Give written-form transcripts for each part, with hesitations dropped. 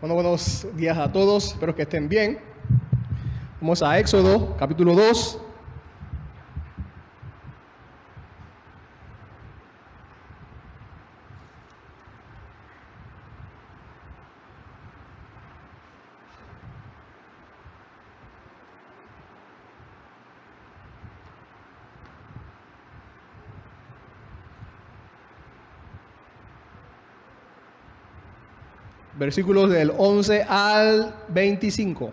Bueno, buenos días a todos, espero que estén bien. Vamos a Éxodo, capítulo 2. Versículos del 11 al 25.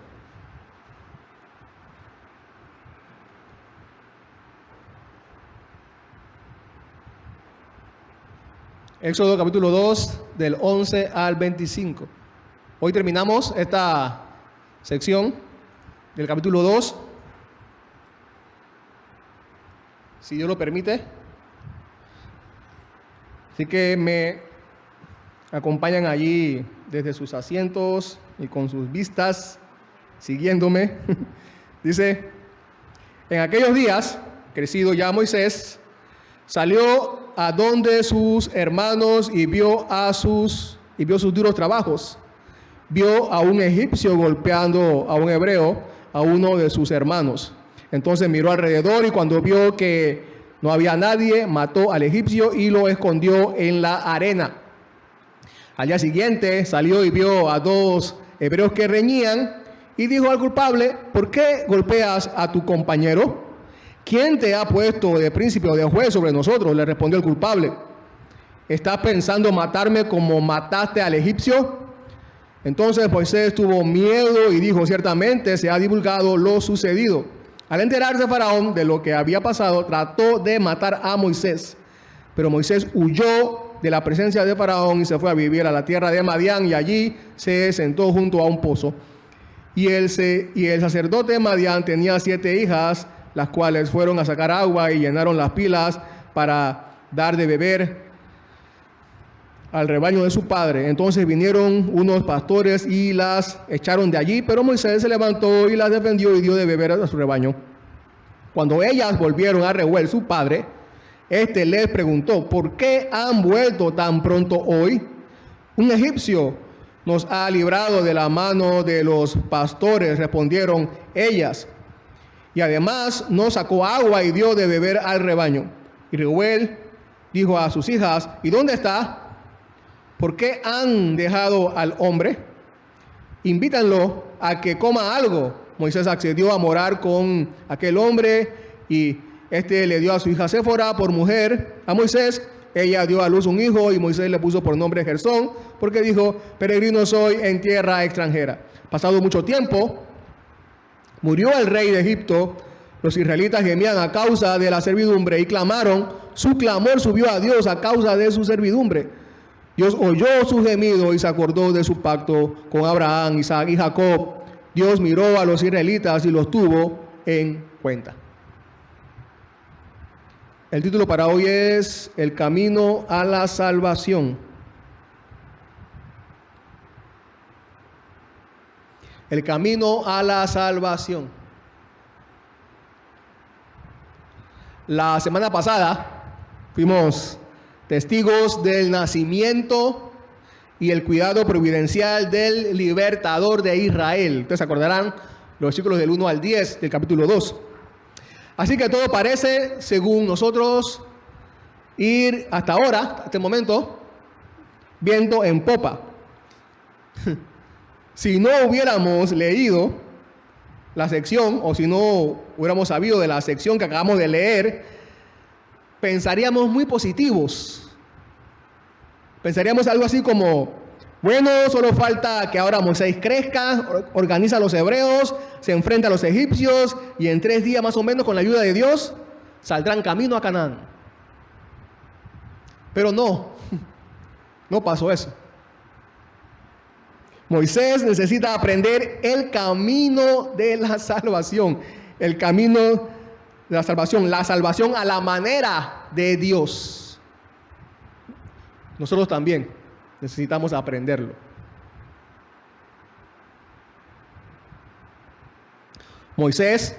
Éxodo capítulo 2, del 11 al 25. Hoy terminamos esta sección del capítulo 2, si Dios lo permite. Así que me acompañan allí desde sus asientos y con sus vistas, siguiéndome. Dice: en aquellos días, crecido ya Moisés, salió a donde sus hermanos y vio sus duros trabajos. Vio a un egipcio golpeando a un hebreo, a uno de sus hermanos. Entonces miró alrededor y cuando vio que no había nadie, mató al egipcio y lo escondió en la arena. Al día siguiente salió y vio a dos hebreos que reñían y dijo al culpable: ¿por qué golpeas a tu compañero? ¿Quién te ha puesto de príncipe o de juez sobre nosotros? Le respondió el culpable. ¿Estás pensando matarme como mataste al egipcio? Entonces Moisés tuvo miedo y dijo: ciertamente se ha divulgado lo sucedido. Al enterarse Faraón de lo que había pasado, trató de matar a Moisés. Pero Moisés huyó de la presencia de Faraón y se fue a vivir a la tierra de Madián, y allí se sentó junto a un pozo. Y el sacerdote de Madián tenía 7 hijas, las cuales fueron a sacar agua y llenaron las pilas para dar de beber al rebaño de su padre. Entonces vinieron unos pastores y las echaron de allí, pero Moisés se levantó y las defendió y dio de beber a su rebaño. Cuando ellas volvieron a Reuel, su padre, este les preguntó: ¿por qué han vuelto tan pronto hoy? Un egipcio nos ha librado de la mano de los pastores, respondieron ellas. Y además nos sacó agua y dio de beber al rebaño. Y Reuel dijo a sus hijas: ¿y dónde está? ¿Por qué han dejado al hombre? Invítanlo a que coma algo. Moisés accedió a morar con aquel hombre y este le dio a su hija Séfora por mujer a Moisés. Ella dio a luz un hijo y Moisés le puso por nombre Gersón, porque dijo: peregrino soy en tierra extranjera. Pasado mucho tiempo, murió el rey de Egipto. Los israelitas gemían a causa de la servidumbre y clamaron. Su clamor subió a Dios a causa de su servidumbre. Dios oyó su gemido y se acordó de su pacto con Abraham, Isaac y Jacob. Dios miró a los israelitas y los tuvo en cuenta. El título para hoy es El camino a la salvación. El camino a la salvación. La semana pasada fuimos testigos del nacimiento y el cuidado providencial del libertador de Israel. Ustedes se acordarán los versículos del 1 al 10 del capítulo 2. Así que todo parece, según nosotros, ir hasta ahora, hasta este momento, viento en popa. Si no hubiéramos leído la sección, o si no hubiéramos sabido de la sección que acabamos de leer, pensaríamos muy positivos. Pensaríamos algo así como: bueno, solo falta que ahora Moisés crezca, organiza a los hebreos, se enfrenta a los egipcios y en 3 días más o menos, con la ayuda de Dios, saldrán camino a Canaán. Pero no pasó eso. Moisés necesita aprender el camino de la salvación, el camino de la salvación a la manera de Dios. Nosotros también necesitamos aprenderlo. Moisés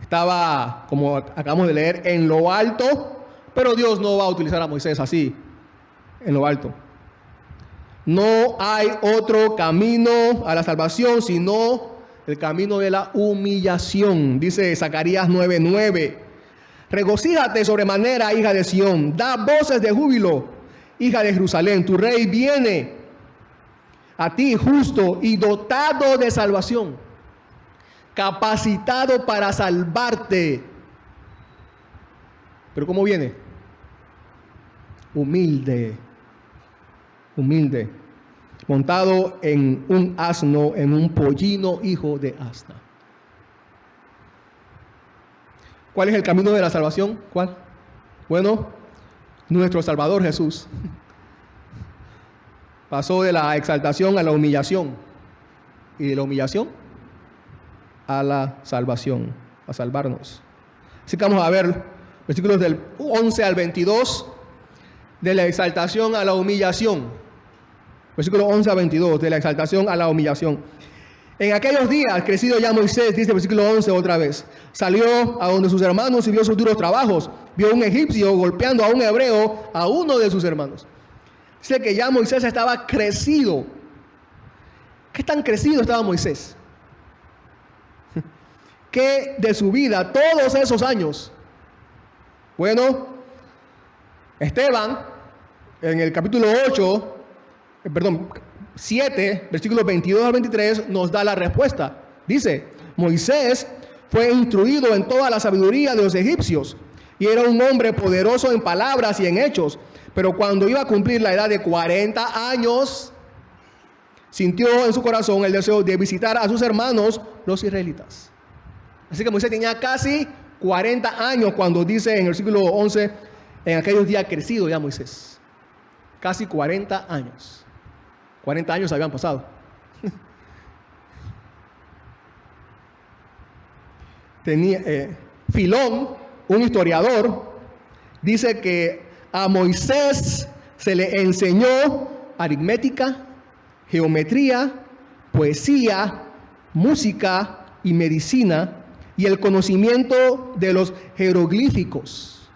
estaba, como acabamos de leer, en lo alto, pero Dios no va a utilizar a Moisés así, en lo alto. No hay otro camino a la salvación sino el camino de la humillación. Dice Zacarías 9:9. Regocíjate sobremanera, hija de Sión. Da voces de júbilo, hija de Jerusalén. Tu rey viene a ti justo y dotado de salvación, capacitado para salvarte. ¿Pero cómo viene? Humilde, montado en un asno, en un pollino hijo de asna. ¿Cuál es el camino de la salvación? ¿Cuál? Bueno, nuestro Salvador Jesús pasó de la exaltación a la humillación, y de la humillación a la salvación, a salvarnos. Así que vamos a ver versículos del 11 al 22, de la exaltación a la humillación. Versículo 11 a 22, de la exaltación a la humillación. En aquellos días, crecido ya Moisés, dice el versículo 11 otra vez, salió a donde sus hermanos y vio sus duros trabajos. Vio a un egipcio golpeando a un hebreo, a uno de sus hermanos. Dice que ya Moisés estaba crecido. ¿Qué tan crecido estaba Moisés? ¿Qué de su vida todos esos años? Bueno, Esteban, en el capítulo 7, versículos 22 al 23, nos da la respuesta. Dice, Moisés fue instruido en toda la sabiduría de los egipcios y era un hombre poderoso en palabras y en hechos. Pero cuando iba a cumplir la edad de 40 años, sintió en su corazón el deseo de visitar a sus hermanos, los israelitas. Así que Moisés tenía casi 40 años cuando dice en el versículo 11, en aquellos días crecido ya Moisés. Casi 40 años. 40 años habían pasado. Filón, un historiador, dice que a Moisés se le enseñó aritmética, geometría, poesía, música y medicina y el conocimiento de los jeroglíficos.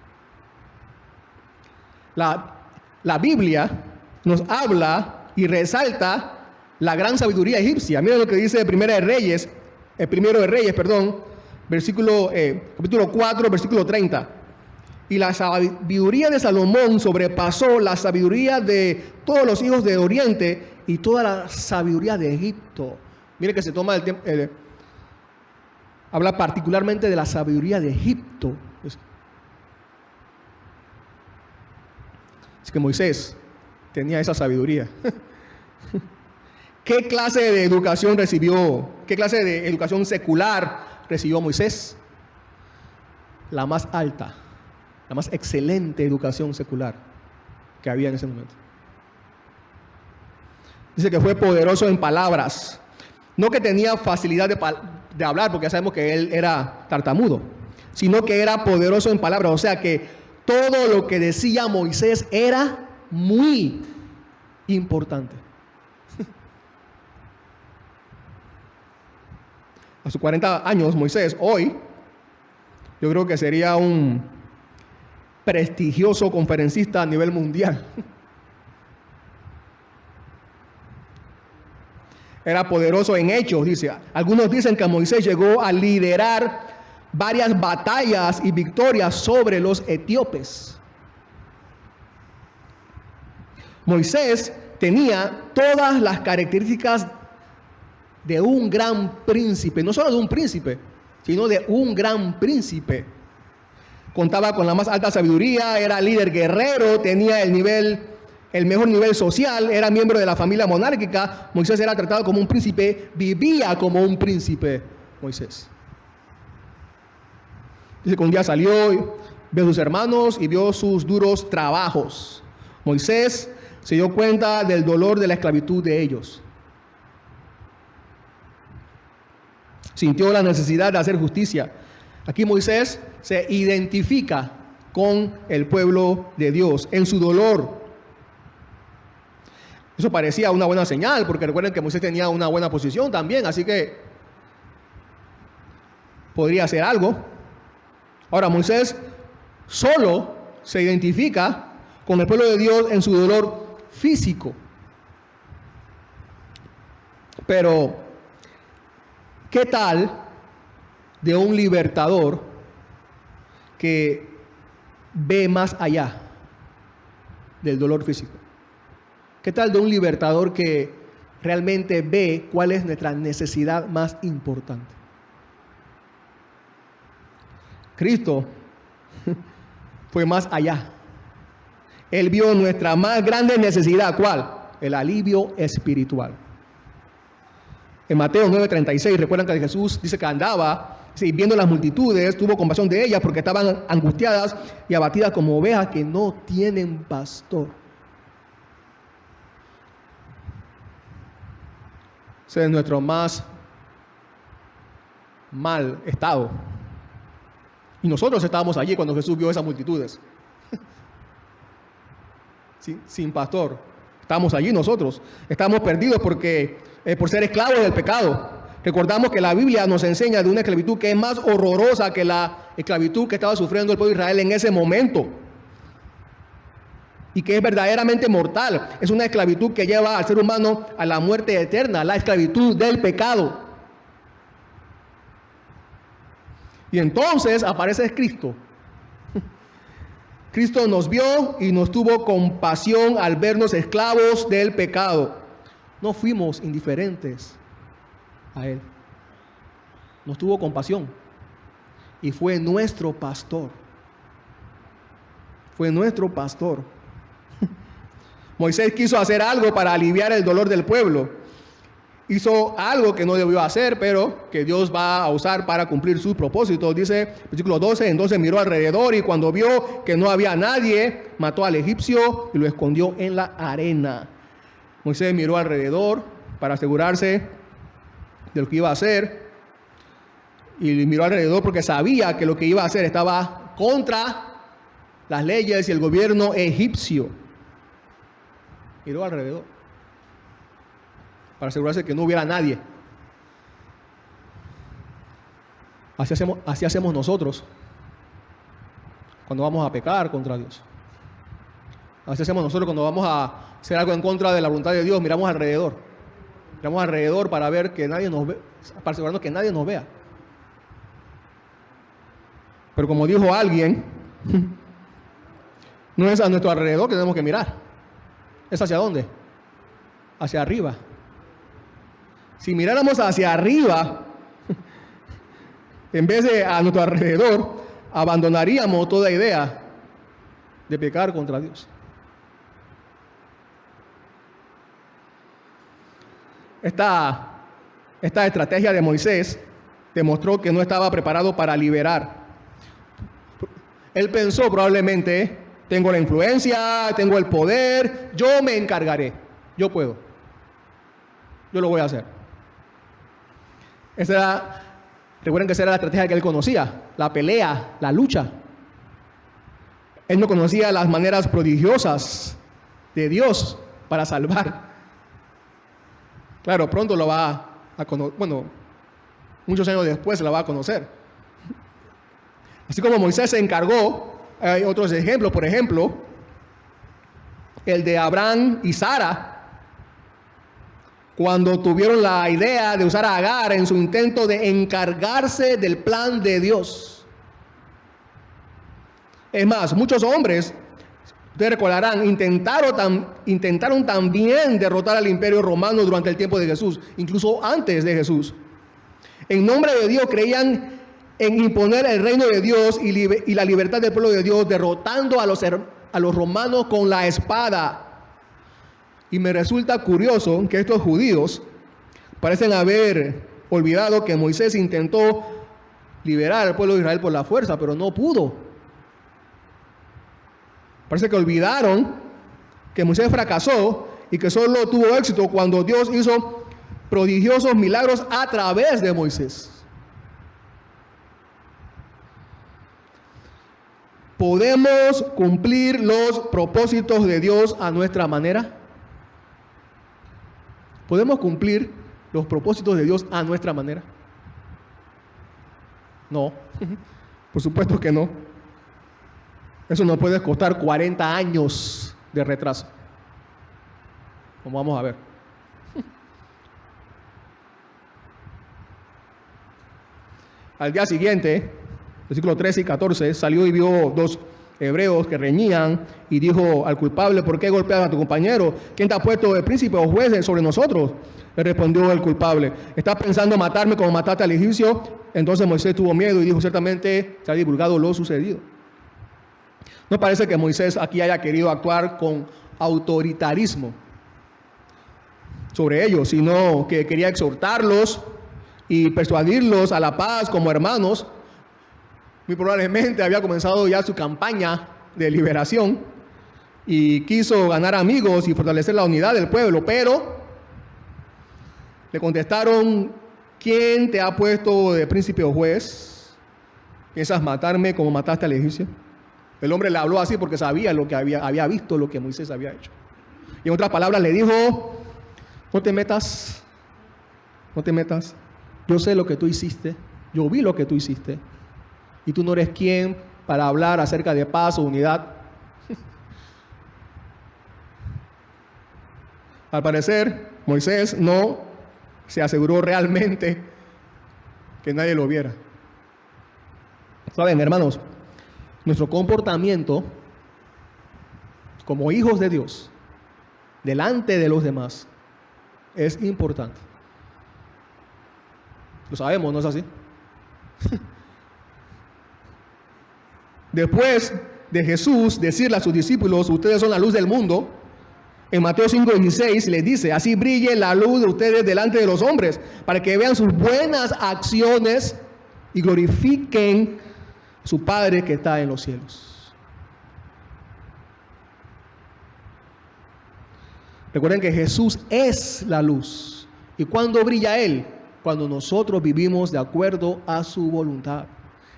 La Biblia nos habla y resalta la gran sabiduría egipcia. Miren lo que dice Primero de Reyes, capítulo 4, versículo 30. Y la sabiduría de Salomón sobrepasó la sabiduría de todos los hijos de Oriente y toda la sabiduría de Egipto. Miren que se toma el tiempo, habla particularmente de la sabiduría de Egipto. Así que Moisés tenía esa sabiduría. ¿Qué clase de educación recibió? ¿Qué clase de educación secular recibió Moisés? La más alta, la más excelente educación secular que había en ese momento. Dice que fue poderoso en palabras. No que tenía facilidad de hablar, porque ya sabemos que él era tartamudo, sino que era poderoso en palabras. O sea que todo lo que decía Moisés era muy importante. A sus 40 años, Moisés, hoy, yo creo que sería un prestigioso conferencista a nivel mundial. Era poderoso en hechos, dice. Algunos dicen que Moisés llegó a liderar varias batallas y victorias sobre los etíopes. Moisés tenía todas las características de un gran príncipe, no solo de un príncipe, sino de un gran príncipe. Contaba con la más alta sabiduría, era líder guerrero, tenía el mejor nivel social, era miembro de la familia monárquica. Moisés era tratado como un príncipe, vivía como un príncipe, Moisés. Dice que un día salió, vio a sus hermanos y vio sus duros trabajos. Moisés se dio cuenta del dolor de la esclavitud de ellos. Sintió la necesidad de hacer justicia. Aquí Moisés se identifica con el pueblo de Dios en su dolor. Eso parecía una buena señal, porque recuerden que Moisés tenía una buena posición también, así que podría hacer algo. Ahora, Moisés solo se identifica con el pueblo de Dios en su dolor físico. Pero, ¿qué tal de un libertador que ve más allá del dolor físico? ¿Qué tal de un libertador que realmente ve cuál es nuestra necesidad más importante? Cristo fue más allá. Él vio nuestra más grande necesidad. ¿Cuál? El alivio espiritual. En Mateo 9:36, recuerdan que Jesús dice que andaba, y viendo las multitudes, tuvo compasión de ellas porque estaban angustiadas y abatidas como ovejas que no tienen pastor. Ese es nuestro más mal estado. Y nosotros estábamos allí cuando Jesús vio esas multitudes. Sin pastor. Estábamos allí nosotros. Estábamos perdidos por ser esclavos del pecado. Recordamos que la Biblia nos enseña de una esclavitud que es más horrorosa que la esclavitud que estaba sufriendo el pueblo de Israel en ese momento. Y que es verdaderamente mortal. Es una esclavitud que lleva al ser humano a la muerte eterna, la esclavitud del pecado. Y entonces aparece Cristo. Cristo nos vio y nos tuvo compasión al vernos esclavos del pecado. No fuimos indiferentes a Él. Nos tuvo compasión. Y fue nuestro pastor. Fue nuestro pastor. Moisés quiso hacer algo para aliviar el dolor del pueblo. Hizo algo que no debió hacer, pero que Dios va a usar para cumplir sus propósitos. Dice, versículo 12, entonces miró alrededor y cuando vio que no había nadie, mató al egipcio y lo escondió en la arena. Moisés miró alrededor para asegurarse de lo que iba a hacer. Y miró alrededor porque sabía que lo que iba a hacer estaba contra las leyes y el gobierno egipcio. Miró alrededor para asegurarse que no hubiera nadie. Así hacemos nosotros cuando vamos a pecar contra Dios. Así hacemos nosotros cuando vamos a hacer algo en contra de la voluntad de Dios. Miramos alrededor. Miramos alrededor para ver que nadie nos ve, para asegurarnos que nadie nos vea. Pero como dijo alguien, no es a nuestro alrededor que tenemos que mirar. ¿Es hacia dónde? Hacia arriba. Si miráramos hacia arriba, en vez de a nuestro alrededor, abandonaríamos toda idea de pecar contra Dios. Esta estrategia de Moisés demostró que no estaba preparado para liberar. Él pensó probablemente, tengo la influencia, tengo el poder, yo me encargaré, yo puedo, yo lo voy a hacer. Recuerden que esa era la estrategia que él conocía, la pelea, la lucha. Él no conocía las maneras prodigiosas de Dios para salvar. Claro, pronto lo va a conocer, bueno, muchos años después se la va a conocer. Así como Moisés se encargó, hay otros ejemplos, por ejemplo, el de Abraham y Sara, cuando tuvieron la idea de usar a Agar en su intento de encargarse del plan de Dios. Es más, muchos hombres, ustedes recordarán, intentaron también derrotar al imperio romano durante el tiempo de Jesús, incluso antes de Jesús. En nombre de Dios creían en imponer el reino de Dios y la libertad del pueblo de Dios, derrotando a los romanos con la espada. Y me resulta curioso que estos judíos parecen haber olvidado que Moisés intentó liberar al pueblo de Israel por la fuerza, pero no pudo. Parece que olvidaron que Moisés fracasó y que solo tuvo éxito cuando Dios hizo prodigiosos milagros a través de Moisés. ¿Podemos cumplir los propósitos de Dios a nuestra manera? ¿Podemos cumplir los propósitos de Dios a nuestra manera? No, por supuesto que no. Eso nos puede costar 40 años de retraso, como vamos a ver. Al día siguiente, versículos 13 y 14, salió y vio dos hebreos que reñían y dijo al culpable: ¿por qué golpeas a tu compañero? ¿Quién te ha puesto de príncipe o juez sobre nosotros? Le respondió el culpable: ¿estás pensando matarme como mataste al egipcio? Entonces Moisés tuvo miedo y dijo: ciertamente se ha divulgado lo sucedido. No parece que Moisés aquí haya querido actuar con autoritarismo sobre ellos, sino que quería exhortarlos y persuadirlos a la paz como hermanos. Muy probablemente había comenzado ya su campaña de liberación y quiso ganar amigos y fortalecer la unidad del pueblo, pero le contestaron: ¿quién te ha puesto de príncipe o juez? ¿Piensas matarme como mataste al egipcio? El hombre le habló así porque sabía lo que había visto, lo que Moisés había hecho. Y en otras palabras le dijo: no te metas, yo sé lo que tú hiciste, yo vi lo que tú hiciste, y tú no eres quien para hablar acerca de paz o unidad. Al parecer, Moisés no se aseguró realmente que nadie lo viera. Saben, hermanos, nuestro comportamiento como hijos de Dios delante de los demás es importante. Lo sabemos, ¿no es así? Después de Jesús decirle a sus discípulos: ustedes son la luz del mundo, en Mateo 5:16 les dice: así brille la luz de ustedes delante de los hombres, para que vean sus buenas acciones y glorifiquen a su Padre que está en los cielos. Recuerden que Jesús es la luz. ¿Y cuándo brilla Él? Cuando nosotros vivimos de acuerdo a su voluntad.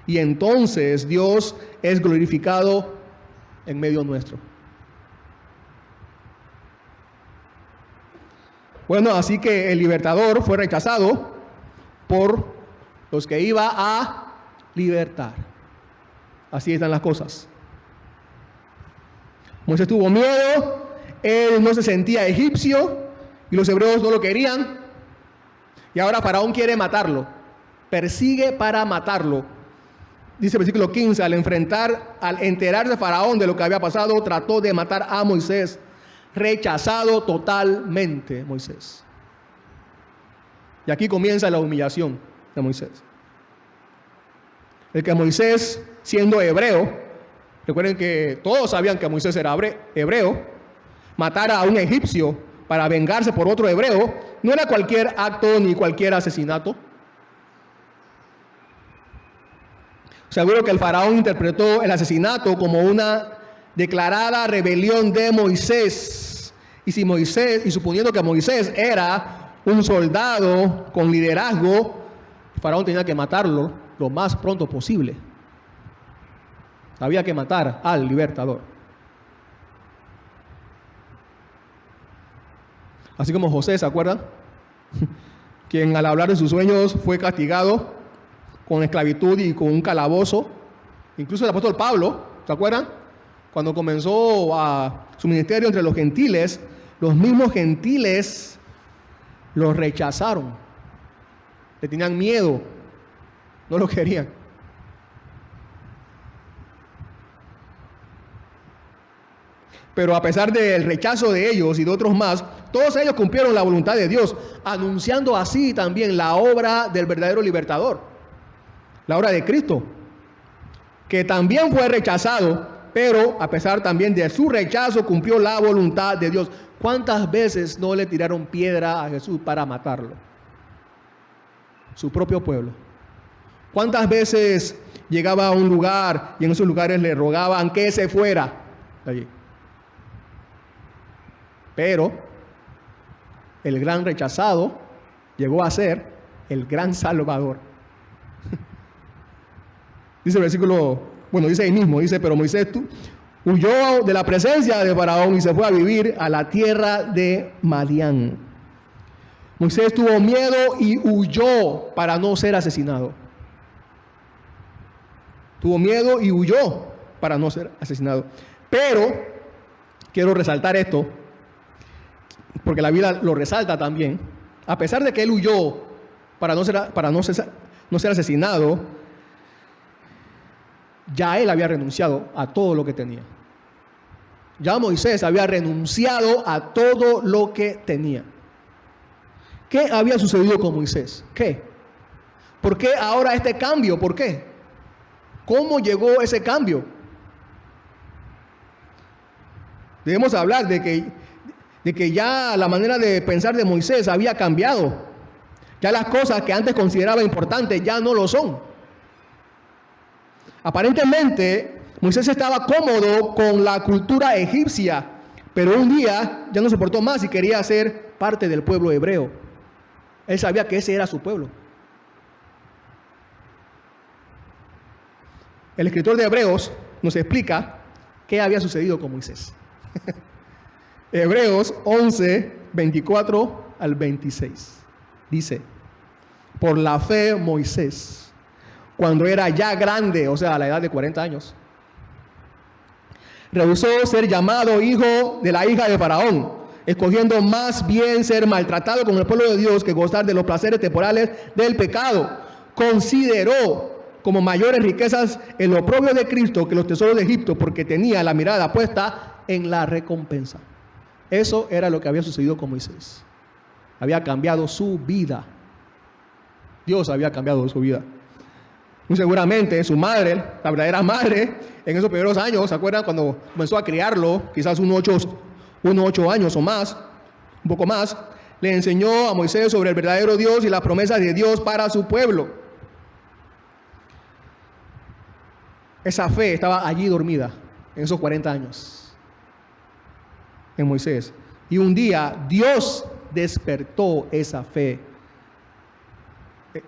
Y entonces Dios es glorificado en medio nuestro. Bueno, así que el libertador fue rechazado por los que iba a libertar. Así están las cosas. Moisés tuvo miedo, él no se sentía egipcio y los hebreos no lo querían. Y ahora Faraón quiere matarlo, persigue para matarlo. Dice el versículo 15: al enterarse Faraón de lo que había pasado, trató de matar a Moisés. Rechazado totalmente Moisés. Y aquí comienza la humillación de Moisés. El que Moisés, siendo hebreo, recuerden que todos sabían que Moisés era hebreo, matara a un egipcio para vengarse por otro hebreo, no era cualquier acto ni cualquier asesinato. Seguro que el faraón interpretó el asesinato como una declarada rebelión de Moisés. Y suponiendo que Moisés era un soldado con liderazgo, el faraón tenía que matarlo lo más pronto posible. Había que matar al libertador. Así como José, ¿se acuerdan? Quien al hablar de sus sueños fue castigado con esclavitud y con un calabozo. Incluso el apóstol Pablo, ¿se acuerdan? Cuando comenzó su ministerio entre los gentiles, los mismos gentiles los rechazaron. Le tenían miedo, no lo querían. Pero a pesar del rechazo de ellos y de otros más, todos ellos cumplieron la voluntad de Dios, anunciando así también la obra del verdadero libertador, la obra de Cristo, que también fue rechazado, pero a pesar también de su rechazo, cumplió la voluntad de Dios. ¿Cuántas veces no le tiraron piedra a Jesús para matarlo? Su propio pueblo. ¿Cuántas veces llegaba a un lugar y en esos lugares le rogaban que se fuera de allí? Pero el gran rechazado llegó a ser el gran salvador. Dice el versículo, dice ahí mismo, dice: pero Moisés huyó de la presencia de Faraón y se fue a vivir a la tierra de Madián. Moisés tuvo miedo y huyó para no ser asesinado. Tuvo miedo y huyó para no ser asesinado. Pero quiero resaltar esto, porque la Biblia lo resalta también. A pesar de que él huyó para no no ser asesinado, ya él había renunciado a todo lo que tenía. Ya Moisés había renunciado a todo lo que tenía. ¿Qué había sucedido con Moisés? ¿Qué? ¿Por qué ahora este cambio? ¿Por qué? ¿Cómo llegó ese cambio? Debemos hablar de que ya la manera de pensar de Moisés había cambiado. Ya las cosas que antes consideraba importantes ya no lo son. Aparentemente, Moisés estaba cómodo con la cultura egipcia, pero un día ya no soportó más y quería ser parte del pueblo hebreo. Él sabía que ese era su pueblo. El escritor de Hebreos nos explica qué había sucedido con Moisés. Hebreos 11, 24 al 26. Dice: por la fe Moisés, cuando era ya grande, o sea, a la edad de 40 años, rehusó ser llamado hijo de la hija de Faraón, escogiendo más bien ser maltratado con el pueblo de Dios que gozar de los placeres temporales del pecado. Consideró como mayores riquezas el oprobio de Cristo que los tesoros de Egipto, porque tenía la mirada puesta en la recompensa. Eso era lo que había sucedido con Moisés. Había cambiado su vida. Dios había cambiado su vida. Muy seguramente su madre, la verdadera madre, en esos primeros años, ¿se acuerdan? Cuando comenzó a criarlo, quizás unos 8 años o más, un poco más, le enseñó a Moisés sobre el verdadero Dios y las promesas de Dios para su pueblo. Esa fe estaba allí dormida en esos 40 años en Moisés. Y un día Dios despertó esa fe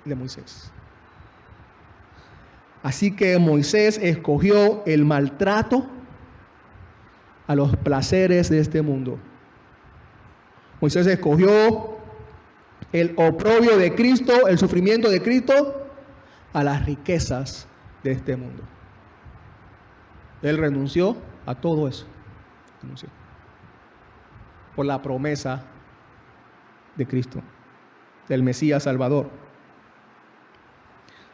de Moisés. Así que Moisés escogió el maltrato a los placeres de este mundo. Moisés escogió el oprobio de Cristo, el sufrimiento de Cristo, a las riquezas de este mundo. Él renunció a todo eso. Renunció. Por la promesa de Cristo, del Mesías Salvador.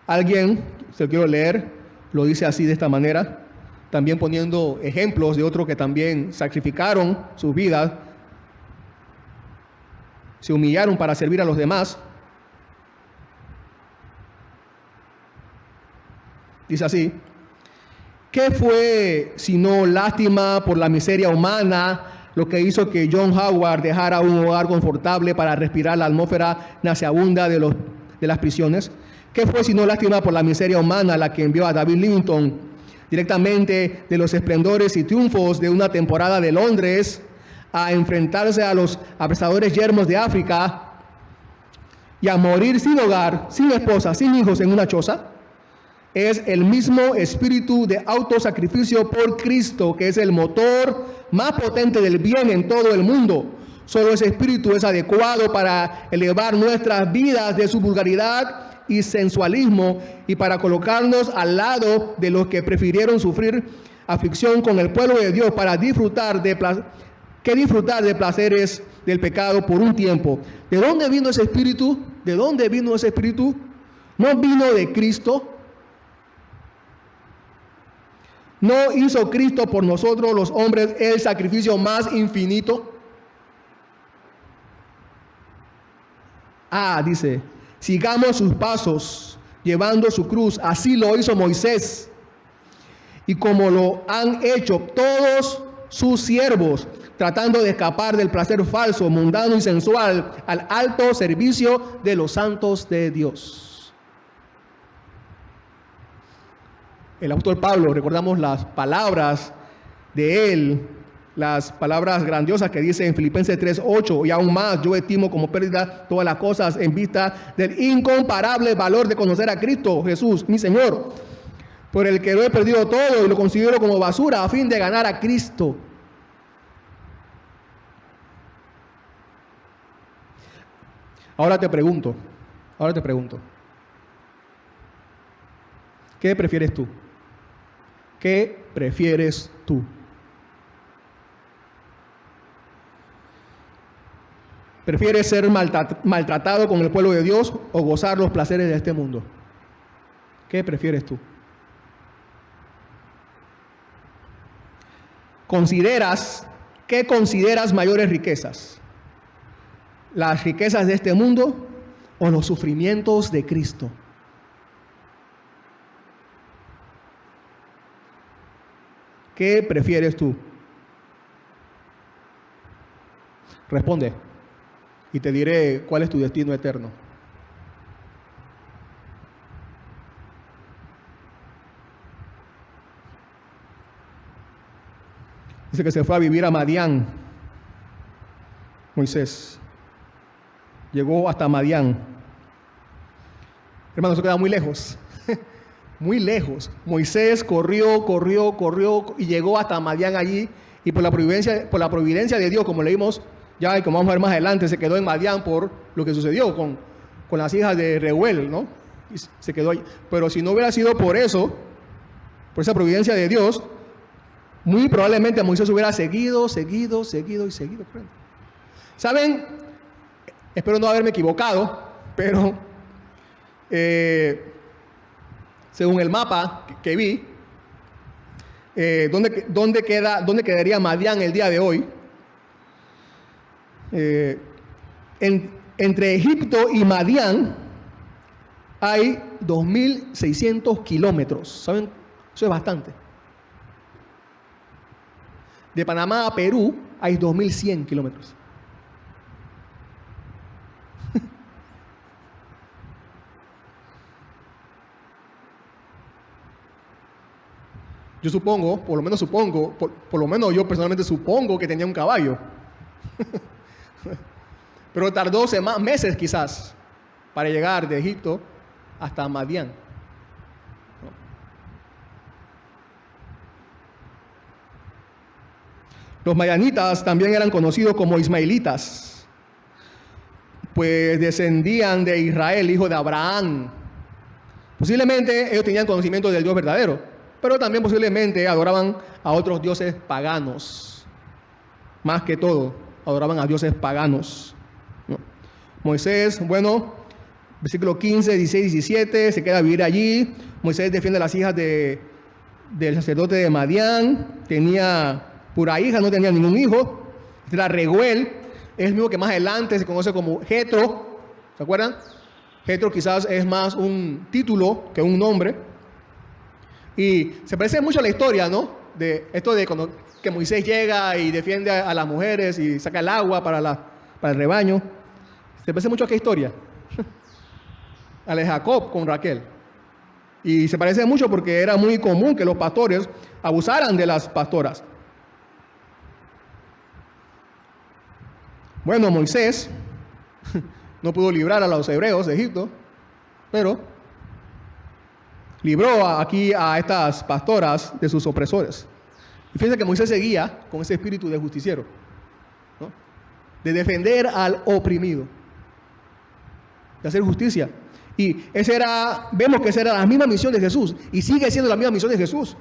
Alguien, se lo quiero leer, lo dice así de esta manera, también poniendo ejemplos de otros que también sacrificaron sus vidas, se humillaron para servir a los demás. Dice así: ¿qué fue sino lástima por la miseria humana lo que hizo que John Howard dejara un hogar confortable para respirar la atmósfera nauseabunda de las prisiones? ¿Qué fue sino lástima por la miseria humana la que envió a David Livingstone directamente de los esplendores y triunfos de una temporada de Londres a enfrentarse a los abrasadores yermos de África y a morir sin hogar, sin esposa, sin hijos en una choza? Es el mismo espíritu de autosacrificio por Cristo, que es el motor más potente del bien en todo el mundo. Solo ese espíritu es adecuado para elevar nuestras vidas de su vulgaridad y sensualismo y para colocarnos al lado de los que prefirieron sufrir aflicción con el pueblo de Dios para disfrutar de placeres del pecado por un tiempo. ¿De dónde vino ese espíritu? ¿De dónde vino ese espíritu? ¿No vino de Cristo? ¿No hizo Cristo por nosotros los hombres el sacrificio más infinito? Dice: sigamos sus pasos, llevando su cruz. Así lo hizo Moisés. Y como lo han hecho todos sus siervos, tratando de escapar del placer falso, mundano y sensual, al alto servicio de los santos de Dios. El apóstol Pablo, recordamos las palabras de él, las palabras grandiosas que dice en Filipenses 3:8: y aún más, yo estimo como pérdida todas las cosas en vista del incomparable valor de conocer a Cristo Jesús, mi Señor, por el que lo he perdido todo y lo considero como basura a fin de ganar a Cristo. Ahora te pregunto, ¿qué prefieres tú? ¿Qué prefieres tú? ¿Prefieres ser maltratado con el pueblo de Dios o gozar los placeres de este mundo? ¿Qué prefieres tú? ¿Qué consideras mayores riquezas? ¿Las riquezas de este mundo o los sufrimientos de Cristo? ¿Qué prefieres tú? Responde y te diré cuál es tu destino eterno. Dice que se fue a vivir a Madián. Moisés llegó hasta Madián. Hermano, eso queda muy lejos. Muy lejos. Moisés corrió y llegó hasta Madián allí. Y por la providencia de Dios, como leímos ya y como vamos a ver más adelante, se quedó en Madián por lo que sucedió con las hijas de Reuel, ¿no? Y se quedó allí. Pero si no hubiera sido por eso, por esa providencia de Dios, muy probablemente Moisés hubiera seguido. ¿Saben? Espero no haberme equivocado, pero según el mapa que vi, ¿dónde quedaría Madián el día de hoy? Entre Egipto y Madián hay 2.600 kilómetros. ¿Saben? Eso es bastante. De Panamá a Perú hay 2.100 kilómetros. Yo supongo, por lo menos yo personalmente supongo que tenía un caballo. Pero tardó meses quizás para llegar de Egipto hasta Madián. Los madianitas también eran conocidos como ismaelitas, pues descendían de Israel, hijo de Abraham. Posiblemente ellos tenían conocimiento del Dios verdadero, pero también posiblemente adoraban a otros dioses paganos. Más que todo, adoraban a dioses paganos. ¿No? Moisés, bueno, versículo 15, 16, 17, se queda a vivir allí. Moisés defiende a las hijas del sacerdote de Madián. Tenía pura hija, no tenía ningún hijo. Este era Reuel, es el mismo que más adelante se conoce como Jetro. ¿Se acuerdan? Jetro quizás es más un título que un nombre. Y se parece mucho a la historia, ¿no? De esto de cuando que Moisés llega y defiende a las mujeres y saca el agua para el rebaño. Se parece mucho a qué historia. A la de Jacob con Raquel. Y se parece mucho porque era muy común que los pastores abusaran de las pastoras. Bueno, Moisés no pudo librar a los hebreos de Egipto, pero libró aquí a estas pastoras de sus opresores. Y fíjense que Moisés seguía con ese espíritu de justiciero, ¿no? De defender al oprimido, de hacer justicia. Y vemos que esa era la misma misión de Jesús, y sigue siendo la misma misión de Jesús.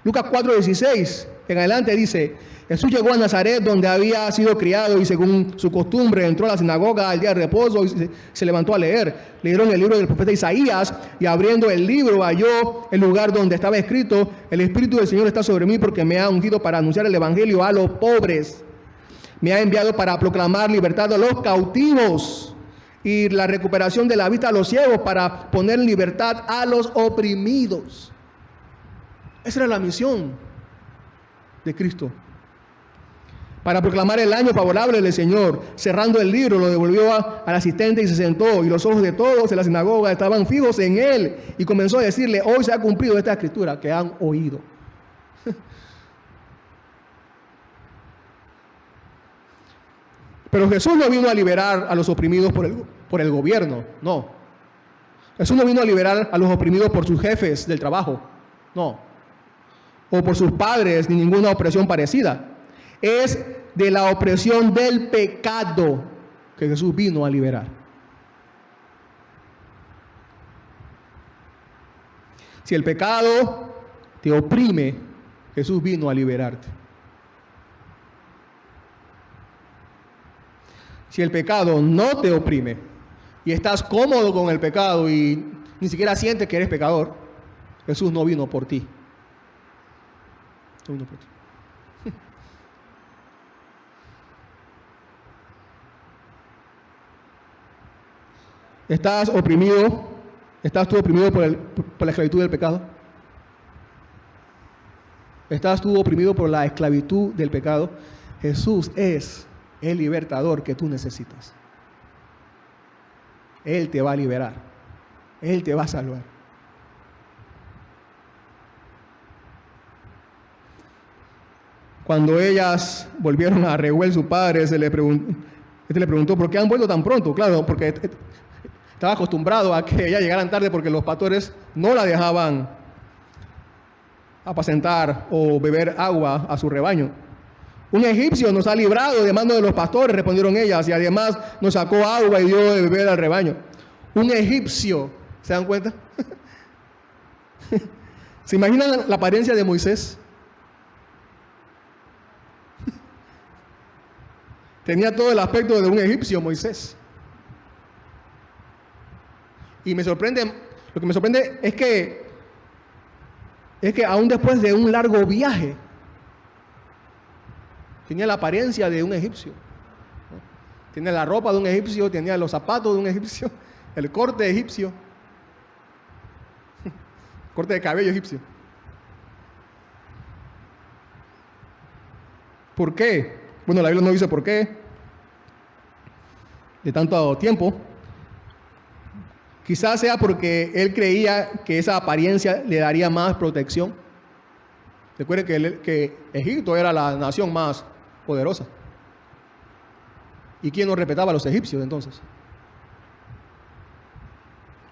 Lucas 4:16 en adelante dice: Jesús llegó a Nazaret, donde había sido criado, y según su costumbre entró a la sinagoga al día de reposo y se levantó a leer. Leyeron el libro del profeta Isaías, y abriendo el libro halló el lugar donde estaba escrito: el Espíritu del Señor está sobre mí, porque me ha ungido para anunciar el evangelio a los pobres. Me ha enviado para proclamar libertad a los cautivos y la recuperación de la vista a los ciegos, para poner en libertad a los oprimidos. Esa era la misión de Cristo. Para proclamar el año favorable del Señor. Cerrando el libro, lo devolvió al asistente y se sentó, y los ojos de todos en la sinagoga estaban fijos en él, y comenzó a decirle: hoy se ha cumplido esta escritura que han oído. Pero Jesús no vino a liberar a los oprimidos por el gobierno, no. Jesús no vino a liberar a los oprimidos por sus jefes del trabajo, no. O por sus padres, ni ninguna opresión parecida. Es de la opresión del pecado que Jesús vino a liberar. Si el pecado te oprime, Jesús vino a liberarte. Si el pecado no te oprime y estás cómodo con el pecado y ni siquiera sientes que eres pecador, Jesús no vino por ti. No vino por ti. ¿Estás oprimido? ¿Estás tú oprimido por la esclavitud del pecado? ¿Estás tú oprimido por la esclavitud del pecado? Jesús es el libertador que tú necesitas. Él te va a liberar. Él te va a salvar. Cuando ellas volvieron a Reuel, su padre, este le preguntó, ¿por qué han vuelto tan pronto? Claro, porque estaba acostumbrado a que ellas llegaran tarde porque los pastores no la dejaban apacentar o beber agua a su rebaño. Un egipcio nos ha librado de mano de los pastores, respondieron ellas, y además nos sacó agua y dio de beber al rebaño. Un egipcio, ¿se dan cuenta? ¿Se imaginan la apariencia de Moisés? Tenía todo el aspecto de un egipcio, Moisés. Y lo que me sorprende es que aún después de un largo viaje, tenía la apariencia de un egipcio. Tenía la ropa de un egipcio, tenía los zapatos de un egipcio, el corte egipcio, corte de cabello egipcio. ¿Por qué? Bueno, la Biblia no dice por qué, de tanto tiempo. Quizás sea porque él creía que esa apariencia le daría más protección. Recuerde que Egipto era la nación más poderosa. ¿Y quién no respetaba a los egipcios entonces?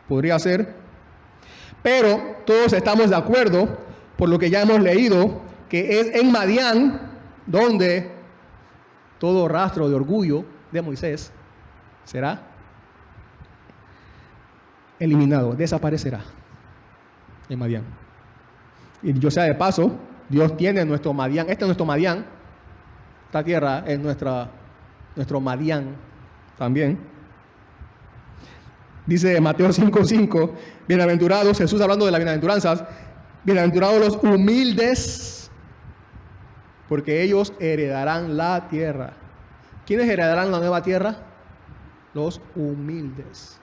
Podría ser. Pero todos estamos de acuerdo, por lo que ya hemos leído, que es en Madián donde todo rastro de orgullo de Moisés será eliminado, desaparecerá en Madián. Y yo sea de paso, Dios tiene nuestro Madián, este es nuestro Madián, esta tierra es nuestro Madián también. Dice Mateo 5:5, bienaventurados, Jesús hablando de las bienaventuranzas, bienaventurados los humildes, porque ellos heredarán la tierra. ¿Quiénes heredarán la nueva tierra? Los humildes.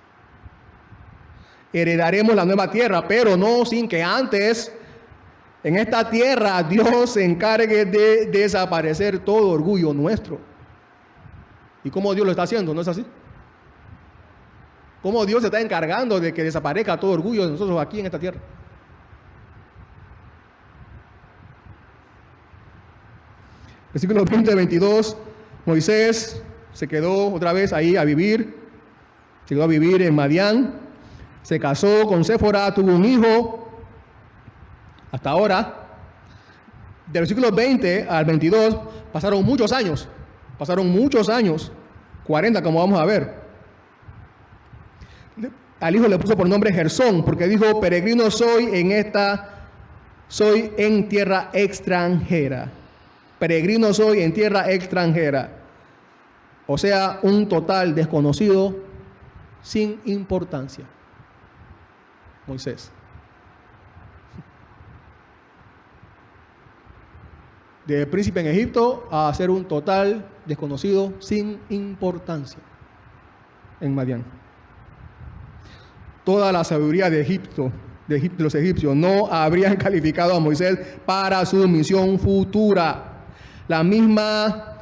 Heredaremos la nueva tierra, pero no sin que antes en esta tierra Dios se encargue de desaparecer todo orgullo nuestro. ¿Y cómo Dios lo está haciendo? ¿No es así? ¿Cómo Dios se está encargando de que desaparezca todo orgullo de nosotros aquí en esta tierra? Versículo 20-22, Moisés se quedó otra vez ahí a vivir, se quedó a vivir en Madián, se casó con Séfora, tuvo un hijo. Hasta ahora, del versículo 20 al 22, pasaron muchos años, 40 como vamos a ver. Al hijo le puso por nombre Gersón, porque dijo, peregrino soy en tierra extranjera. Peregrino soy en tierra extranjera. O sea, un total desconocido sin importancia. Moisés. De príncipe en Egipto a ser un total desconocido sin importancia en Madián. Toda la sabiduría de Egipto, de los egipcios, no habrían calificado a Moisés para su misión futura. La misma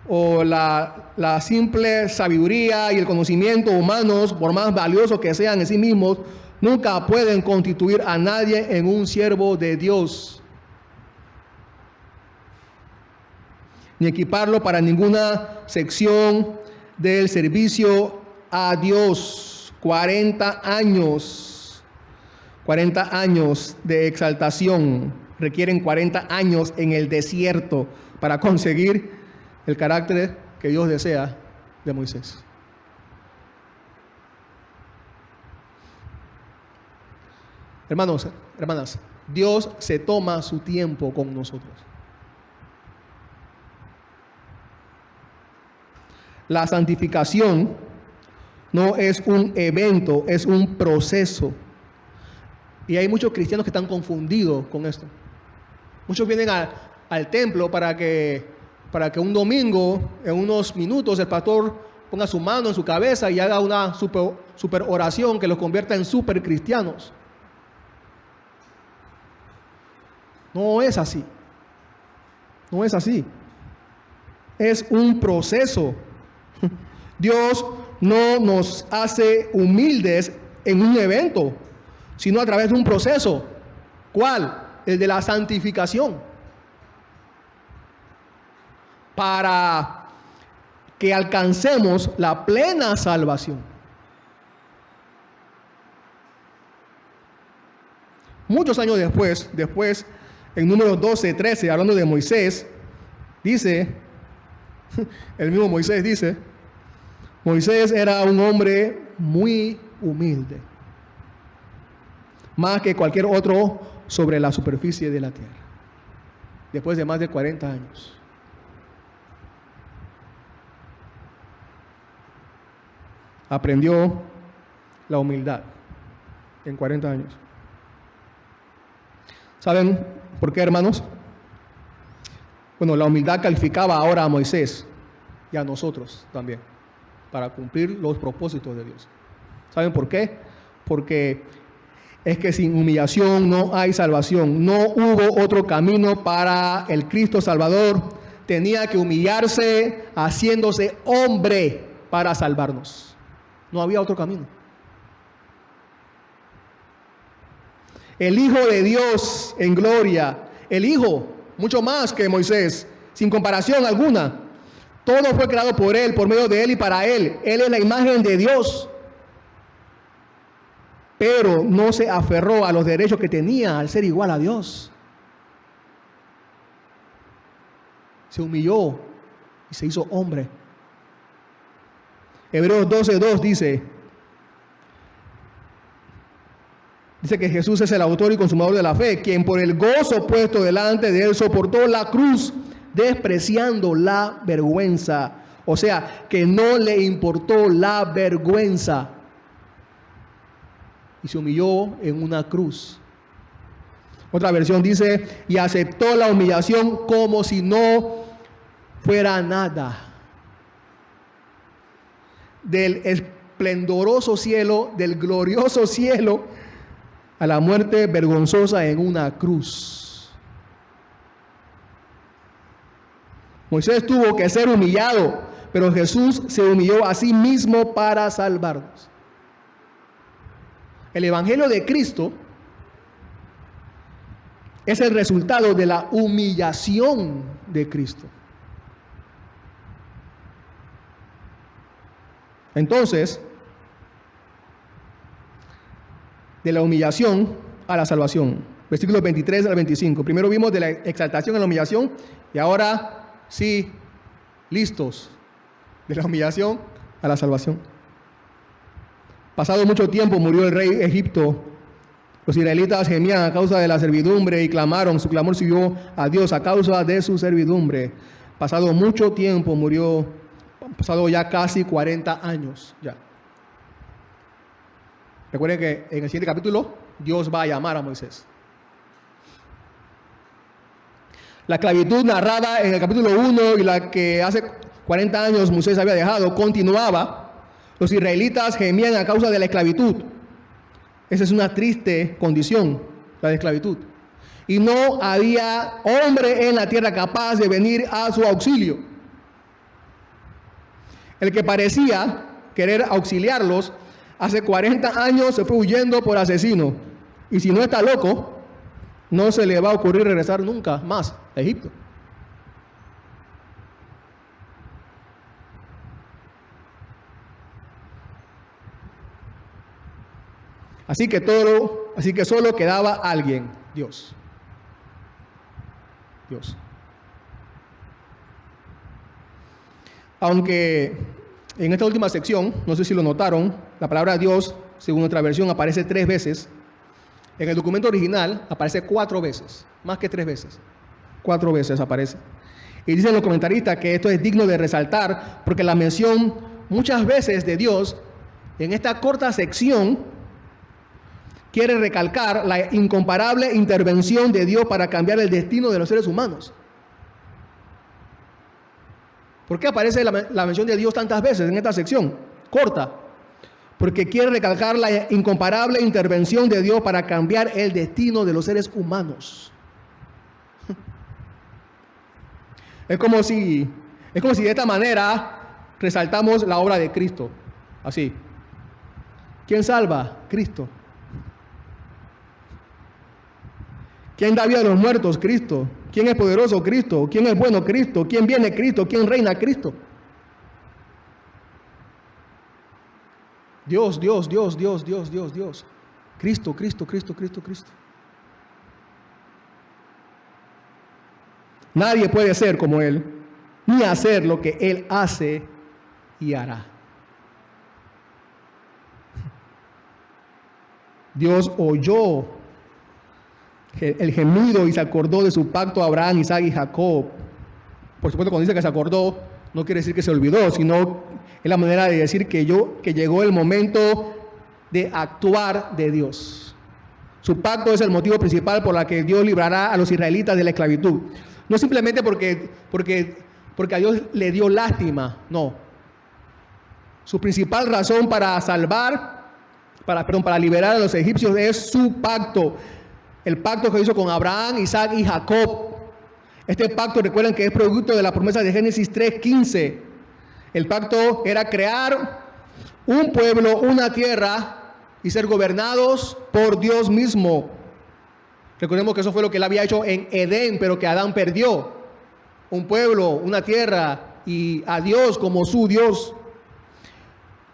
o la simple sabiduría y el conocimiento humanos, por más valiosos que sean en sí mismos, nunca pueden constituir a nadie en un siervo de Dios, ni equiparlo para ninguna sección del servicio a Dios. 40 años de exaltación requieren 40 años en el desierto para conseguir el carácter que Dios desea de Moisés. Hermanos, hermanas, Dios se toma su tiempo con nosotros. La santificación no es un evento, es un proceso. Y hay muchos cristianos que están confundidos con esto. Muchos vienen al templo para que un domingo, en unos minutos, el pastor ponga su mano en su cabeza y haga una super oración que los convierta en super cristianos. No es así. No es así. Es un proceso. Dios no nos hace humildes en un evento, sino a través de un proceso. ¿Cuál? El de la santificación. Para que alcancemos la plena salvación. Muchos años después, en Números 12, 13, hablando de Moisés, dice, el mismo Moisés dice, Moisés era un hombre muy humilde, más que cualquier otro sobre la superficie de la tierra, después de más de 40 años. Aprendió la humildad en 40 años. ¿Saben por qué, hermanos? Bueno, la humildad calificaba ahora a Moisés y a nosotros también para cumplir los propósitos de Dios. ¿Saben por qué? Porque es que sin humillación no hay salvación. No hubo otro camino para el Cristo Salvador. Tenía que humillarse haciéndose hombre para salvarnos. No había otro camino. El Hijo de Dios en gloria, el Hijo, mucho más que Moisés, sin comparación alguna. Todo fue creado por Él, por medio de Él y para Él. Él es la imagen de Dios. Pero no se aferró a los derechos que tenía al ser igual a Dios. Se humilló y se hizo hombre. Hebreos 12:2 dice que Jesús es el autor y consumador de la fe, quien por el gozo puesto delante de Él soportó la cruz, despreciando la vergüenza. O sea, que no le importó la vergüenza. Y se humilló en una cruz. Otra versión dice, y aceptó la humillación como si no fuera nada. Del esplendoroso cielo, del glorioso cielo, a la muerte vergonzosa en una cruz. Moisés tuvo que ser humillado, pero Jesús se humilló a sí mismo para salvarnos. El Evangelio de Cristo es el resultado de la humillación de Cristo. Entonces, de la humillación a la salvación. Versículos 23 al 25. Primero vimos de la exaltación a la humillación y ahora sí, listos, de la humillación a la salvación. Pasado mucho tiempo murió el rey de Egipto. Los israelitas gemían a causa de la servidumbre y clamaron. Su clamor siguió a Dios a causa de su servidumbre. Pasado mucho tiempo murió, pasado ya casi 40 años ya. Recuerden que en el siguiente capítulo Dios va a llamar a Moisés. La esclavitud narrada en el capítulo 1 y la que hace 40 años Moisés había dejado continuaba. Los israelitas gemían a causa de la esclavitud. Esa es una triste condición, la de esclavitud. Y no había hombre en la tierra capaz de venir a su auxilio. El que parecía querer auxiliarlos, hace 40 años se fue huyendo por asesino. Y si no está loco, no se le va a ocurrir regresar nunca más a Egipto. Así que solo quedaba alguien, Dios. Dios. Aunque en esta última sección, no sé si lo notaron, la palabra Dios, según nuestra versión, aparece 3 veces. En el documento original aparece 4 veces, más que 3 veces. 4 veces aparece. Y dicen los comentaristas que esto es digno de resaltar porque la mención muchas veces de Dios en esta corta sección quiere recalcar la incomparable intervención de Dios para cambiar el destino de los seres humanos. ¿Por qué aparece la mención de Dios tantas veces en esta sección corta? Porque quiere recalcar la incomparable intervención de Dios para cambiar el destino de los seres humanos. Es como si de esta manera resaltamos la obra de Cristo. Así. ¿Quién salva? Cristo. ¿Quién da vida a los muertos? Cristo. ¿Quién es poderoso? Cristo. ¿Quién es bueno? Cristo. ¿Quién viene? Cristo. ¿Quién reina? Cristo. Dios. Cristo. Nadie puede ser como Él, ni hacer lo que Él hace y hará. Dios oyó el gemido y se acordó de su pacto a Abraham, Isaac y Jacob. Por supuesto, cuando dice que se acordó, no quiere decir que se olvidó, sino es la manera de decir que llegó el momento de actuar de Dios. Su pacto es el motivo principal por el que Dios librará a los israelitas de la esclavitud. No simplemente porque a Dios le dio lástima, no. Su principal razón para para liberar a los egipcios es su pacto. El pacto que hizo con Abraham, Isaac y Jacob. Este pacto, recuerden que es producto de la promesa de Génesis 3:15. El pacto era crear un pueblo, una tierra y ser gobernados por Dios mismo. Recordemos que eso fue lo que él había hecho en Edén, pero que Adán perdió. Un pueblo, una tierra y a Dios como su Dios.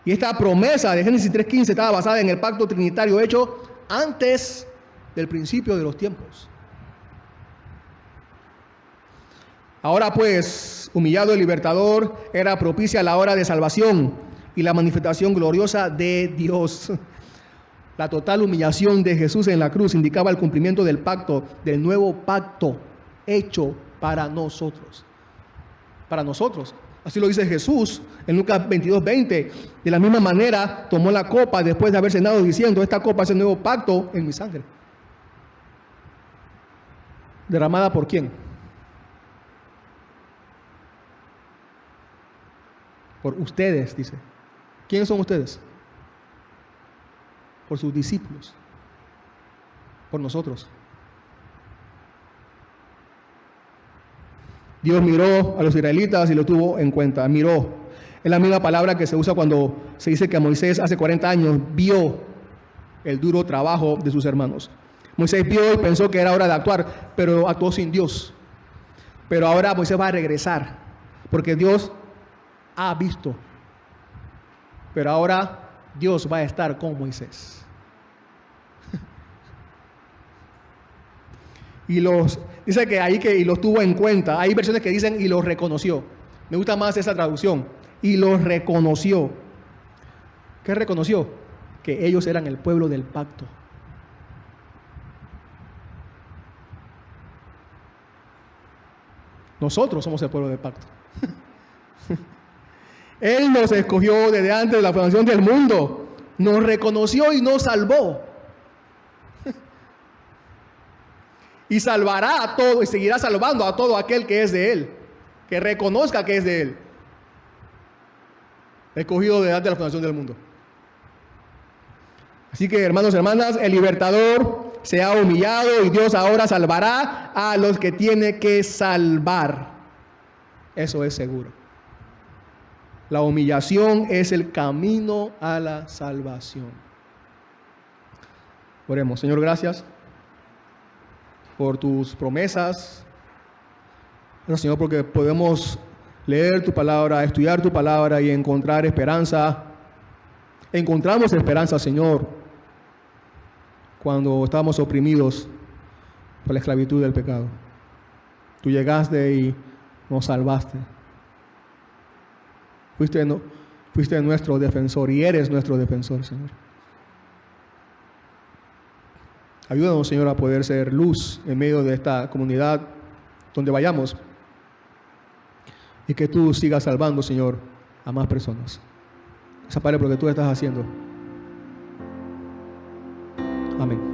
Y esta promesa de Génesis 3:15 estaba basada en el pacto trinitario hecho antes del principio de los tiempos. Ahora pues, humillado el libertador, era propicia la hora de salvación y la manifestación gloriosa de Dios. La total humillación de Jesús en la cruz indicaba el cumplimiento del pacto, del nuevo pacto hecho para nosotros. Para nosotros. Así lo dice Jesús en Lucas 22:20. De la misma manera tomó la copa después de haber cenado diciendo: esta copa es el nuevo pacto en mi sangre. ¿Derramada por quién? Por ustedes, dice. ¿Quiénes son ustedes? Por sus discípulos. Por nosotros. Dios miró a los israelitas y lo tuvo en cuenta. Miró. Es la misma palabra que se usa cuando se dice que Moisés hace 40 años vio el duro trabajo de sus hermanos. Moisés vio y pensó que era hora de actuar, pero actuó sin Dios. Pero ahora Moisés va a regresar, porque Dios ha visto. Pero ahora Dios va a estar con Moisés. Dice que ahí y los tuvo en cuenta. Hay versiones que dicen y los reconoció. Me gusta más esa traducción. Y los reconoció. ¿Qué reconoció? Que ellos eran el pueblo del pacto. Nosotros somos el pueblo del pacto. Él nos escogió desde antes de la fundación del mundo. Nos reconoció y nos salvó. Y salvará a todo y seguirá salvando a todo aquel que es de Él. Que reconozca que es de Él. Escogido desde antes de la fundación del mundo. Así que, hermanos y hermanas, el libertador se ha humillado y Dios ahora salvará a los que tiene que salvar. Eso es seguro. La humillación es el camino a la salvación. Oremos. Señor, gracias por tus promesas. Gracias, Señor, porque podemos leer tu palabra, estudiar tu palabra y encontrar esperanza. Encontramos esperanza, Señor, cuando estábamos oprimidos por la esclavitud del pecado. Tú llegaste y nos salvaste. Fuiste nuestro defensor y eres nuestro defensor, Señor. Ayúdanos, Señor, a poder ser luz en medio de esta comunidad donde vayamos y que tú sigas salvando, Señor, a más personas. Gracias, Padre, por lo que tú estás haciendo. Amén.